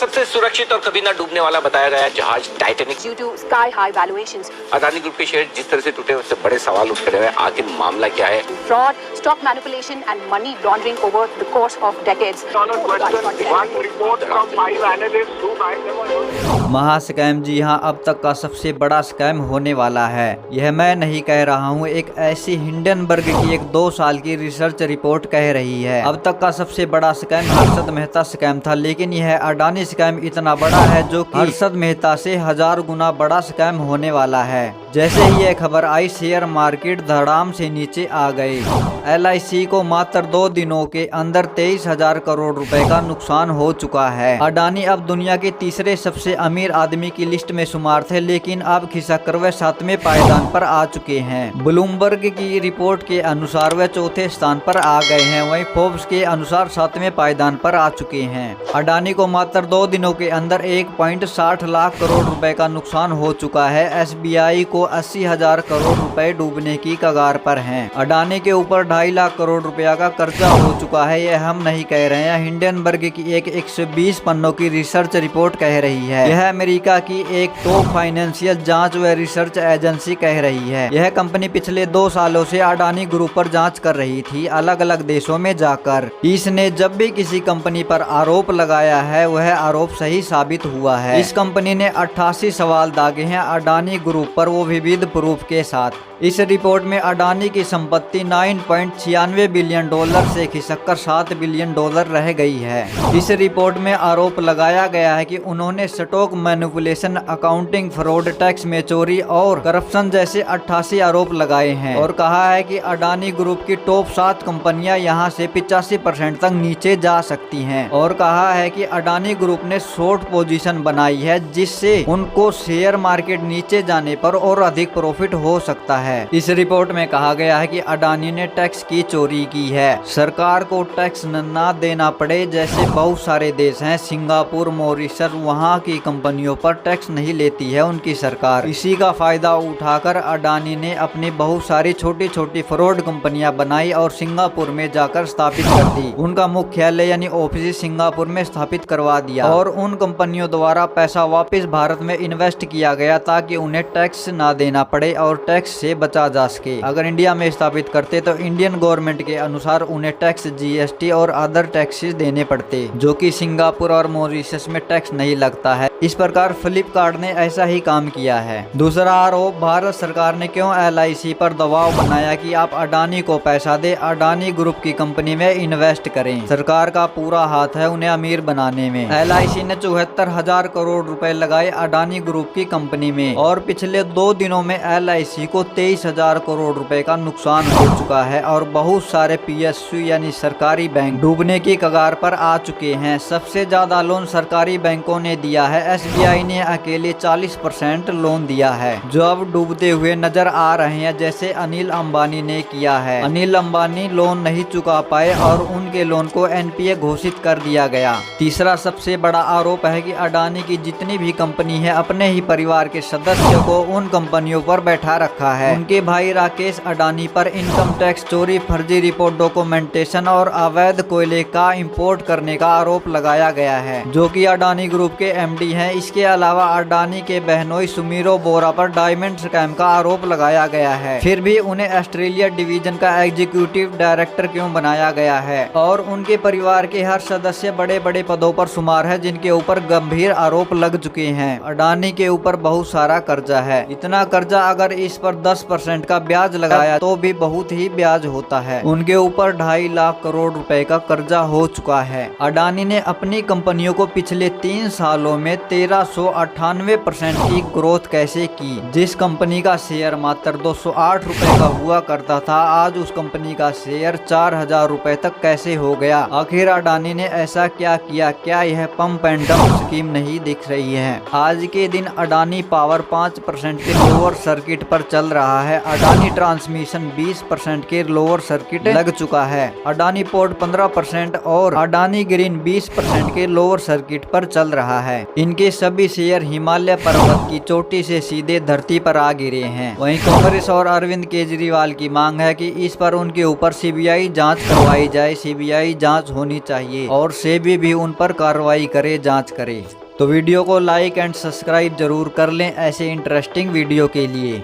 सबसे सुरक्षित और कभी ना डूबने वाला बताया गया जहाज Titanic. Due to sky high valuations, Adani group के शेयर जिस तरह से टूटे उससे बड़े सवाल उठ रहे हैं, आखिर मामला क्या है? fraud, stock manipulation and money laundering over the course of decades. महास्कैम, जी हाँ, अब तक का सबसे बड़ा स्कैम होने वाला है। यह मैं नहीं कह रहा हूँ, एक ऐसी हिंडनबर्ग की एक 2 साल की रिसर्च रिपोर्ट कह रही है। अब तक का सबसे बड़ा स्कैम हर्षद मेहता स्कैम था, लेकिन यह अडानी स्कैम इतना बड़ा है जो कि हर्षद मेहता से 1000 गुना बड़ा स्कैम होने वाला है। जैसे ही यह खबर आई, शेयर मार्केट धड़ाम से नीचे आ गए। LIC को मात्र 2 दिनों के अंदर 23,000 करोड़ रुपए का नुकसान हो चुका है। अडानी अब दुनिया के तीसरे सबसे अमीर आदमी की लिस्ट में शुमार थे, लेकिन अब खिसक कर वह 7वें पायदान पर आ चुके हैं। ब्लूमबर्ग की रिपोर्ट के अनुसार वह 4थे स्थान पर आ गए हैं, वहीं फोर्ब्स के अनुसार 7वें पायदान पर आ चुके हैं। अडानी को मात्र 2 दिनों के अंदर 1.60 लाख करोड़ रुपए का नुकसान हो चुका है। SBI को 80,000 करोड़ रुपए डूबने की कगार पर हैं। अडानी के ऊपर 2.5 लाख करोड़ रुपया का कर्जा हो चुका है। यह हम नहीं कह रहे हैं, हिंडनबर्ग की एक 120 पन्नों की रिसर्च रिपोर्ट कह रही है। यह अमेरिका की एक टॉप फाइनेंशियल जांच व रिसर्च एजेंसी कह रही है। यह कंपनी पिछले 2 सालों से अडानी ग्रुप पर जांच कर रही थी, अलग अलग देशों में जाकर। इसने जब भी किसी कंपनी पर आरोप लगाया है, वह आरोप सही साबित हुआ है। इस कंपनी ने 88 सवाल दागे हैं अडानी ग्रुप पर, वो विविध प्रूफ के साथ। इस रिपोर्ट में अडानी की संपत्ति 9.96 बिलियन डॉलर से खिसककर 7 बिलियन डॉलर रह गई है। इस रिपोर्ट में आरोप लगाया गया है कि उन्होंने stock manipulation, accounting fraud, tax में चोरी और करप्शन जैसे 88 आरोप लगाए हैं, और कहा है कि अडानी ग्रुप की टॉप 7 कंपनियां यहां से 85% तक नीचे जा सकती हैं, और कहा है कि अडानी ग्रुप ने शॉर्ट पोजीशन बनाई है, जिससे उनको शेयर मार्केट नीचे जाने पर और अधिक प्रॉफिट हो सकता है। इस रिपोर्ट में कहा गया है कि अडानी ने टैक्स की चोरी की है। सरकार को टैक्स न देना पड़े, जैसे बहुत सारे देश हैं, सिंगापुर, मॉरिशस, वहां की कंपनियों पर टैक्स नहीं लेती है उनकी सरकार। इसी का फायदा उठाकर अडानी ने अपनी बहुत सारी छोटी छोटी फ्रॉड कंपनियां बनाई और सिंगापुर में जाकर स्थापित कर दी। उनका मुख्यालय यानी ऑफिस सिंगापुर में स्थापित करवा दिया, और उन कंपनियों द्वारा पैसा वापस भारत में इन्वेस्ट किया गया ताकि उन्हें टैक्स ना देना पड़े और टैक्स से बचा जा सके। अगर इंडिया में स्थापित करते तो इंडियन गवर्नमेंट के अनुसार उन्हें टैक्स, GST और अदर टैक्सेस देने पड़ते, जो कि सिंगापुर और मॉरिशस में टैक्स नहीं लगता है। इस प्रकार फ्लिपकार्ट ने ऐसा ही काम किया है। दूसरा आरोप, भारत सरकार ने क्यों LIC पर दबाव बनाया कि आप अडानी को पैसा दे, अडानी ग्रुप की कंपनी में इन्वेस्ट करें। सरकार का पूरा हाथ है उन्हें अमीर बनाने में। LIC ने 74,000 करोड़ रुपए लगाए अडानी ग्रुप की कंपनी में, और पिछले 2 दिनों में LIC को 23,000 करोड़ रुपए का नुकसान हो चुका है, और बहुत सारे PSU यानी सरकारी बैंक डूबने की कगार पर आ चुके हैं। सबसे ज्यादा लोन सरकारी बैंकों ने दिया है। SBI ने अकेले 40% लोन दिया है, जो अब डूबते हुए नजर आ रहे हैं, जैसे अनिल अंबानी ने किया है। अनिल अंबानी लोन नहीं चुका पाए और उनके लोन को NPA घोषित कर दिया गया। तीसरा सबसे बड़ा आरोप है कि अडानी की जितनी भी कंपनी है, अपने ही परिवार के सदस्यों को उन कंपनियों पर बैठा रखा है। उनके भाई राकेश अडानी पर इनकम टैक्स चोरी, फर्जी रिपोर्ट डॉक्यूमेंटेशन और अवैध कोयले का इंपोर्ट करने का आरोप लगाया गया है, जो कि अडानी ग्रुप के MD हैं। इसके अलावा अडानी के बहनोई सुमीरो बोरा पर डायमंड स्कैम का आरोप लगाया गया है। फिर भी उन्हें ऑस्ट्रेलिया डिवीजन का एग्जीक्यूटिव डायरेक्टर क्यों बनाया गया है, और उनके परिवार के हर सदस्य बड़े बड़े पदों पर शुमार है, जिनके ऊपर गंभीर आरोप लग चुके हैं। अडानी के ऊपर बहुत सारा कर्जा है। इतना कर्जा अगर इस पर 10% का ब्याज लगाया तो भी बहुत ही ब्याज होता है। उनके ऊपर 2.5 लाख करोड़ रुपए का कर्जा हो चुका है। अडानी ने अपनी कंपनियों को पिछले 3 सालों में 1398% की ग्रोथ कैसे की। जिस कंपनी का शेयर मात्र 208 रुपए का हुआ करता था, आज उस कंपनी का शेयर 4,000 रुपए तक कैसे हो गया। आखिर अडानी ने ऐसा क्या किया? क्या यह पंप एंड डंप स्कीम नहीं दिख रही है? आज के दिन अडानी पावर 5% के लोअर सर्किट पर चल रहा है। अडानी ट्रांसमिशन 20% के लोअर सर्किट लग चुका है। अडानी पोर्ट 15% और अडानी ग्रीन 20% के लोअर सर्किट पर चल रहा है। इनके सभी शेयर हिमालय पर्वत की चोटी से सीधे धरती पर आ गिरे हैं। वहीं कांग्रेस और अरविंद केजरीवाल की मांग है कि इस पर उनके ऊपर सीबीआई जांच करवाई जाए। सीबीआई जांच होनी चाहिए और सेबी भी उन पर कार्रवाई करे, जांच करे। तो वीडियो को लाइक एंड सब्सक्राइब जरूर कर लें ऐसे इंटरेस्टिंग वीडियो के लिए।